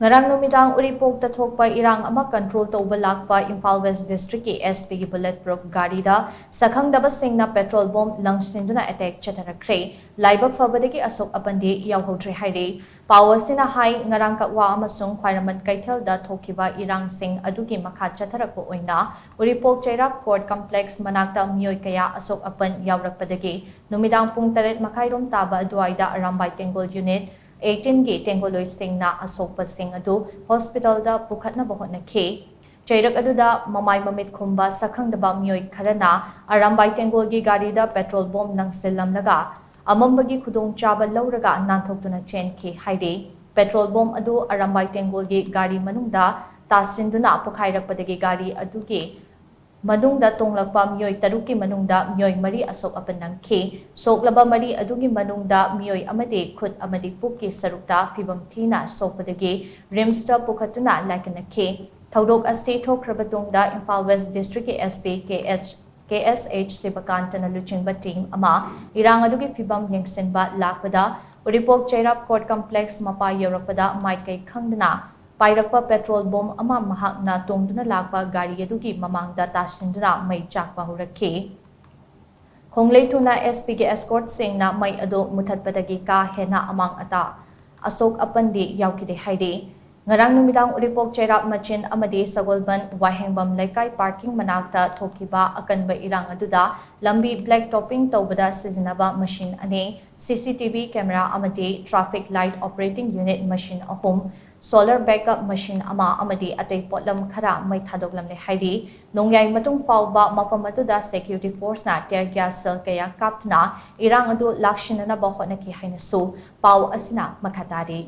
Ngarang numidang Uripok thokpa irang ama control touba lakpa Imphal West District ki SP ki bulletproof Gari da Sakhangdaba Singna Petrol bomb Langsinduna attack Chatharakkhre laibak phabadagi ashok apan yaohoudre hairi pawasina hai ngarang kakwa amasung khwairamat kaithel da thokiba irang sing adugi makha Chatharakko oina Uripok Chairap Court Complex manakta miyoi kaya ashok apan yaurakpadagi numidang pung 8 makhairom taba aduaida arambai tengol unit 18 gi tengoloi Singna asokpa sing adu hospital da pukhatna bahotna ke chairak adu da mamai mamit khumba Sakhangdaba miyoi kharana arambai tengol gi gari da petrol bomb nangsilam laga amambagi khudong chaba lauraga nanthokuna chen ke hairi petrol bomb adu arambai tengol gi gari manungda tasinduna pukhairakpadagi gari adu gi Manungda tonglakpa miyoi taruki manungda miyoi mari asok apanang ke soklaba mari adugi manungda miyoi amade khut amadi pukki sarukta fibam thina sokpadagi rimsta pukhatuna laikana ke thaudok ase thokrabatungda Imphal West District ke SP KSH Sibakantana luchingba team ama irang adugi fibam yengsinba lakpada Uripok Chairap Court Complex mapa yorakpada maikai khangdana Pairakpa petrol bomb ama mahakna tongduna lakpa gari adugi mamangda tasinduna mai chakpa hurakhe Khongleithuna SP ge escort singna mai ado muthatpadagi ka hena amang ata asok apandi yaukide haide ngarang numidang Uripok Chairap machin amade sagolban wahengbam laikai parking manakta thokiba akanba irang aduda lambi black topping tobada sizinaba machine ane CCTV camera amade traffic light operating unit machine ahum solar backup machine ama amadi atay potlam khara mai thadoklamne hairi nongyai matung fawba mafam atuda security force na tear gas cell kaya kaptna irang adu langshinduna bahotna ki haina su paw asina makhatari